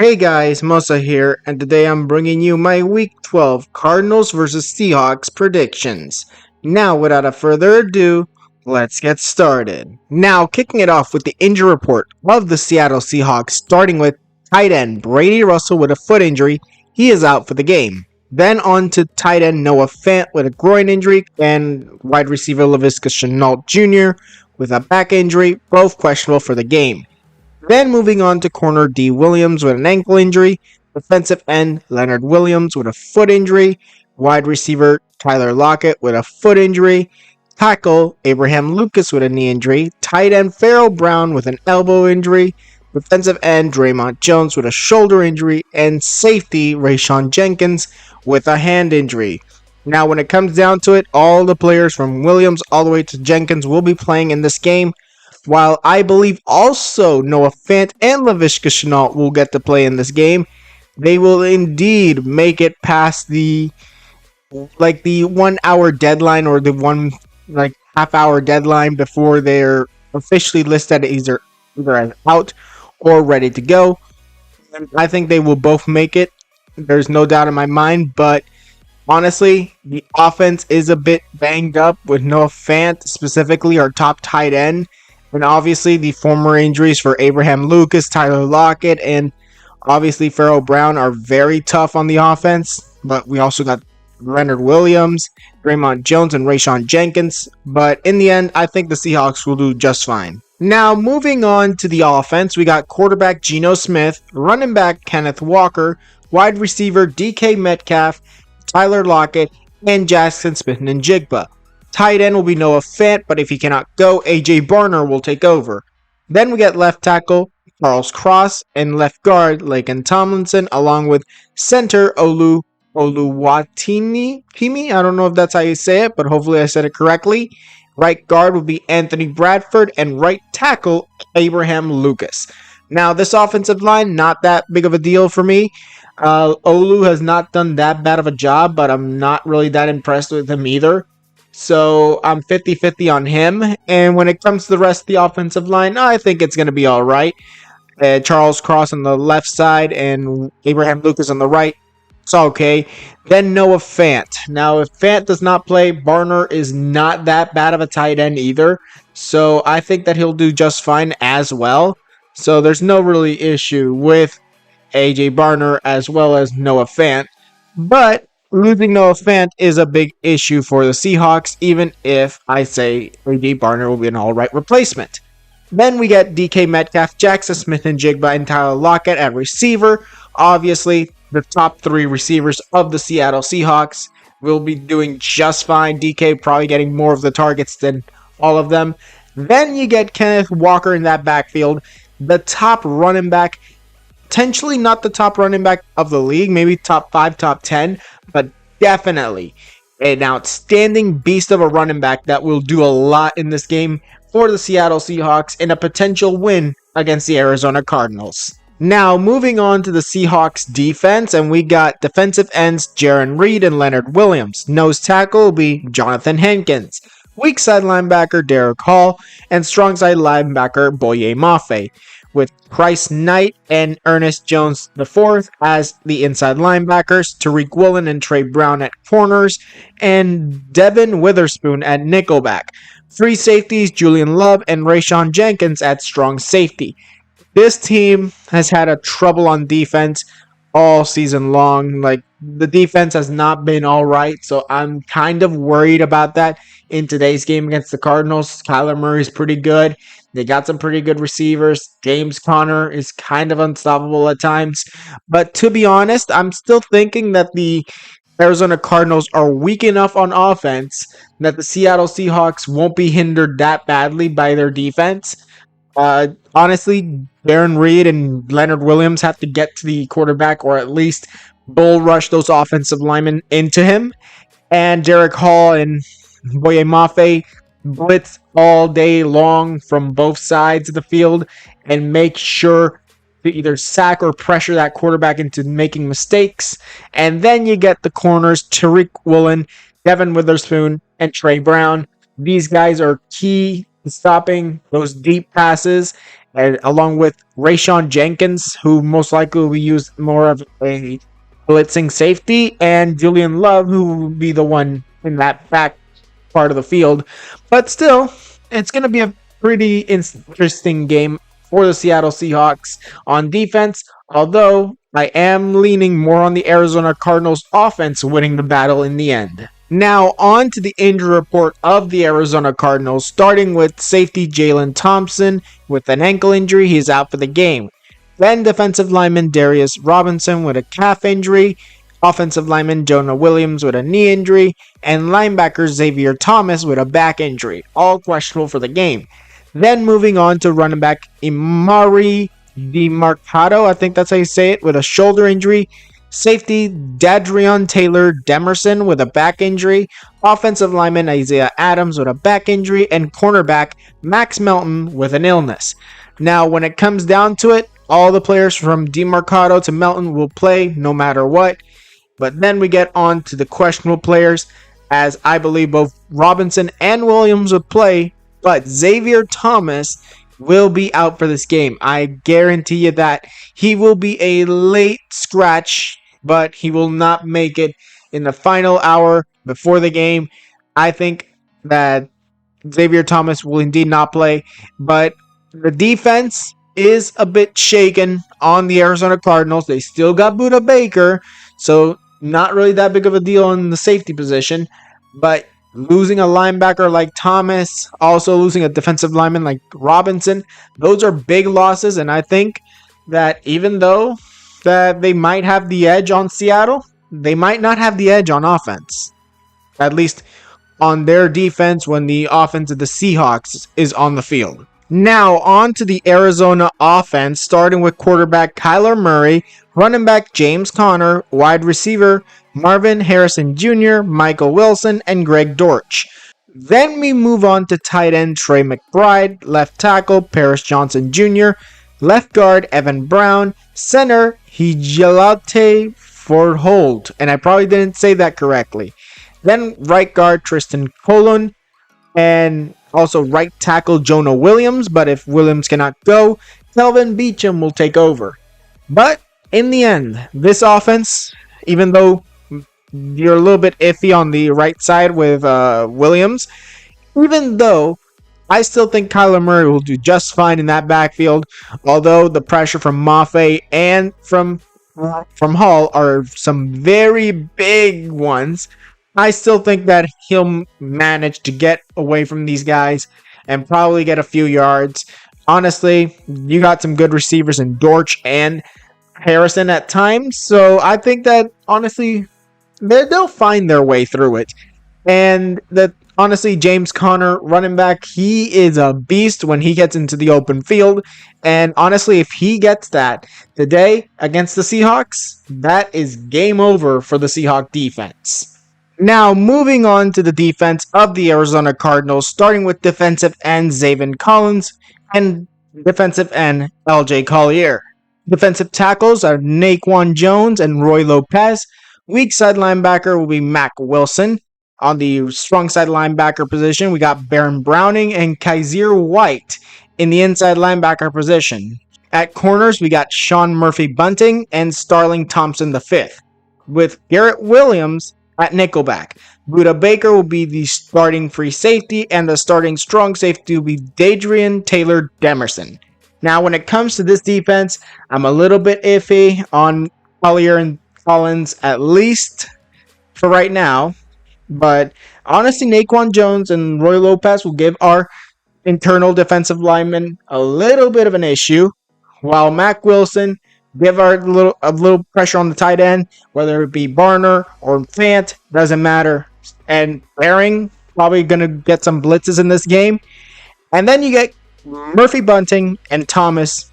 Hey guys, Mosa here, and today I'm bringing you my Week 12 Cardinals vs Seahawks predictions. Now, without a further ado, let's get started. Now, kicking it off with the injury report of the Seattle Seahawks, starting with tight end Brady Russell with a foot injury. He is out for the game. Then on to tight end Noah Fant with a groin injury, and wide receiver Laviska Shenault Jr. with a back injury, both questionable for the game. Then moving on to corner D. Williams with an ankle injury, defensive end Leonard Williams with a foot injury, wide receiver Tyler Lockett with a foot injury, tackle Abraham Lucas with a knee injury, tight end Farrell Brown with an elbow injury, defensive end Draymond Jones with a shoulder injury, and safety Rayshon Jenkins with a hand injury. Now, when it comes down to it, all the players from Williams all the way to Jenkins will be playing in this game, while I believe also Noah Fant and Laviska Shenault will get to play in this game. They will indeed make it past the 1 hour deadline, or the one half hour deadline before they're officially listed either as out or ready to go. I think they will both make it. There's no doubt in my mind, but honestly, the offense is a bit banged up with Noah Fant, specifically our top tight end. And obviously, the former injuries for Abraham Lucas, Tyler Lockett, and obviously Farrell Brown are very tough on the offense. But we also got Leonard Williams, Draymond Jones, and Rayshon Jenkins. But in the end, I think the Seahawks will do just fine. Now, moving on to the offense, we got quarterback Geno Smith, running back Kenneth Walker, wide receiver DK Metcalf, Tyler Lockett, and Jackson Smith-Njigba. Tight end will be Noah Fant, but if he cannot go, AJ Barner will take over. Then we get left tackle Charles Cross and left guard Laken Tomlinson, along with center Oluwatimi. I don't know if that's how you say it, but hopefully I said it correctly. Right guard will be Anthony Bradford, and right tackle Abraham Lucas. Now, this offensive line, not that big of a deal for me. Olu has not done that bad of a job, but I'm not really that impressed with him either. So I'm 50-50 on him. And when it comes to the rest of the offensive line, I think it's going to be all right. Charles Cross on the left side and Abraham Lucas on the right. It's okay. Then Noah Fant. Now, if Fant does not play, Barner is not that bad of a tight end either. So I think that he'll do just fine as well. So there's no really issue with AJ Barner as well as Noah Fant. But losing Noah Fant is a big issue for the Seahawks, even if I say AJ Barner will be an alright replacement. Then we get DK Metcalf, Jackson Smith-Njigba, and Tyler Lockett at receiver. Obviously, the top three receivers of the Seattle Seahawks will be doing just fine. DK probably getting more of the targets than all of them. Then you get Kenneth Walker in that backfield, the top running back. Potentially not the top running back of the league, maybe top 5, top 10, but definitely an outstanding beast of a running back that will do a lot in this game for the Seattle Seahawks in a potential win against the Arizona Cardinals. Now, moving on to the Seahawks defense, and we got defensive ends Jaron Reed and Leonard Williams. Nose tackle will be Jonathan Hankins. Weak side linebacker Derek Hall, and strong side linebacker Boye Mafe, with Bryce Knight and Ernest Jones IV as the inside linebackers, Tariq Woolen and Trey Brown at corners, and Devin Witherspoon at nickelback. Free safeties, Julian Love and Rayshon Jenkins at strong safety. This team has had a trouble on defense all season long. The defense has not been all right, so I'm kind of worried about that in today's game against the Cardinals. Kyler Murray's pretty good. They got some pretty good receivers. James Conner is kind of unstoppable at times. But to be honest, I'm still thinking that the Arizona Cardinals are weak enough on offense that the Seattle Seahawks won't be hindered that badly by their defense. Honestly, Jaron Reed and Leonard Williams have to get to the quarterback, or at least bull rush those offensive linemen into him. And Derek Hall and Boye Mafe blitz all day long from both sides of the field and make sure to either sack or pressure that quarterback into making mistakes. And then you get the corners, Tariq Woolen, Devin Witherspoon, and Trey Brown. These guys are key to stopping those deep passes and along with Rayshawn Jenkins, who most likely will be used more of a blitzing safety, and Julian Love, who will be the one in that back part of the field. But still, it's going to be a pretty interesting game for the Seattle Seahawks on defense, although I am leaning more on the Arizona Cardinals offense winning the battle in the end. Now, on to the injury report of the Arizona Cardinals, starting with safety Jalen Thompson with an ankle injury. He's out for the game. Then defensive lineman Darius Robinson with a calf injury, offensive lineman Jonah Williams with a knee injury, and linebacker Xavier Thomas with a back injury, all questionable for the game. Then moving on to running back Imari DiMarcado, I think that's how you say it, with a shoulder injury. Safety Dadrion Taylor Demerson with a back injury. Offensive lineman Isaiah Adams with a back injury. And cornerback Max Melton with an illness. Now, when it comes down to it, all the players from DiMarcado to Melton will play no matter what. But then we get on to the questionable players, as I believe both Robinson and Williams would play, but Xavier Thomas will be out for this game. I guarantee you that. He will be a late scratch, but he will not make it in the final hour before the game. I think that Xavier Thomas will indeed not play, but the defense is a bit shaken on the Arizona Cardinals. They still got Budda Baker, so not really that big of a deal in the safety position, but losing a linebacker like Thomas, also losing a defensive lineman like Robinson, those are big losses, and I think that even though that they might have the edge on Seattle, they might not have the edge on offense. At least on their defense when the offense of the Seahawks is on the field. Now, on to the Arizona offense, starting with quarterback Kyler Murray, running back James Conner, wide receiver Marvin Harrison Jr., Michael Wilson, and Greg Dortch. Then we move on to tight end Trey McBride, left tackle Paris Johnson Jr., left guard Evan Brown, center Hijalate Fordhold, and I probably didn't say that correctly. Then right guard Tristan Colon, and also right tackle Jonah Williams, but if Williams cannot go, Kelvin Beachum will take over. But in the end, this offense, even though you're a little bit iffy on the right side with Williams, even though I still think Kyler Murray will do just fine in that backfield, although the pressure from Mafe and from Hall are some very big ones, I still think that he'll manage to get away from these guys and probably get a few yards. Honestly, you got some good receivers in Dortch and Harrison at times, so I think that, honestly, they'll find their way through it. And that, honestly, James Conner, running back, he is a beast when he gets into the open field. And honestly, if he gets that today against the Seahawks, that is game over for the Seahawks defense. Now, moving on to the defense of the Arizona Cardinals, starting with defensive end Zaven Collins and defensive end LJ Collier. Defensive tackles are Naquan Jones and Roy Lopez. Weak side linebacker will be Mac Wilson. On the strong side linebacker position, we got Baron Browning and Kaiser White in the inside linebacker position. At corners, we got Sean Murphy Bunting and Starling Thompson V, with Garrett Williams at nickelback. Budda Baker will be the starting free safety, and the starting strong safety will be Dadrion Taylor Demerson. Now, when it comes to this defense, I'm a little bit iffy on Collier and Collins, at least for right now. But honestly, Naquan Jones and Roy Lopez will give our internal defensive linemen a little bit of an issue, while Mac Wilson give a little pressure on the tight end, whether it be Barner or Fant, doesn't matter. And Herring probably going to get some blitzes in this game. And then you get Murphy Bunting and Thomas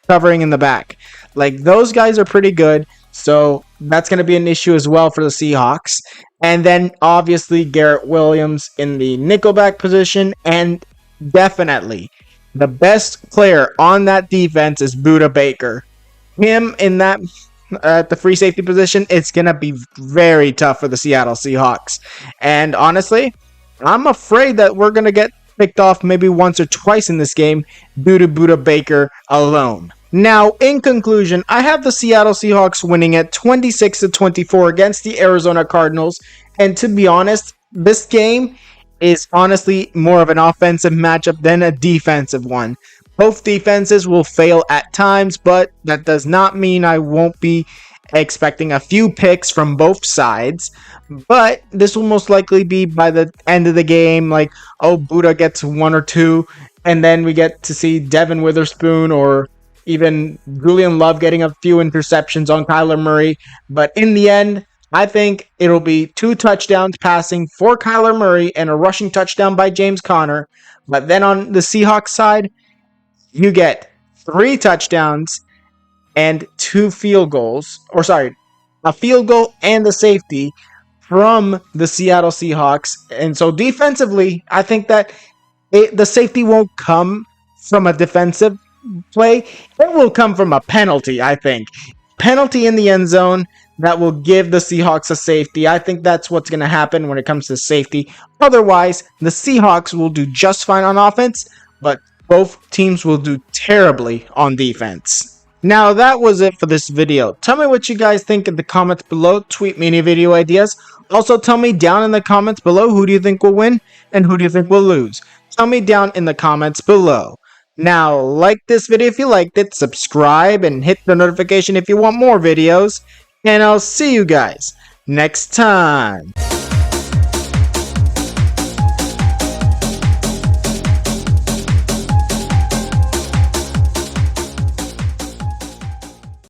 covering in the back. Like, those guys are pretty good, so that's going to be an issue as well for the Seahawks. And then, obviously, Garrett Williams in the nickelback position, and definitely the best player on that defense is Budda Baker. Him in that at the free safety position, it's going to be very tough for the Seattle Seahawks. And honestly, I'm afraid that we're going to get picked off maybe once or twice in this game due to Buda Baker alone. Now, in conclusion, I have the Seattle Seahawks winning at 26-24 against the Arizona Cardinals. And to be honest, this game is honestly more of an offensive matchup than a defensive one. Both defenses will fail at times, but that does not mean I won't be expecting a few picks from both sides. But this will most likely be by the end of the game, like, oh, Buda gets one or two, and then we get to see Devin Witherspoon or even Julian Love getting a few interceptions on Kyler Murray. But in the end, I think it'll be 2 touchdowns passing for Kyler Murray and a rushing touchdown by James Conner. But then on the Seahawks side, you get 3 touchdowns and 2 field goals, or sorry, a field goal and a safety from the Seattle Seahawks. And so defensively, I think that the safety won't come from a defensive play. It will come from a penalty, I think. Penalty in the end zone that will give the Seahawks a safety. I think that's what's going to happen when it comes to safety. Otherwise, the Seahawks will do just fine on offense, but both teams will do terribly on defense. Now, that was it for this video. Tell me what you guys think in the comments below. Tweet me any video ideas. Also, tell me down in the comments below who do you think will win and who do you think will lose. Tell me down in the comments below. Now, like this video if you liked it, subscribe, and hit the notification if you want more videos. And I'll see you guys next time.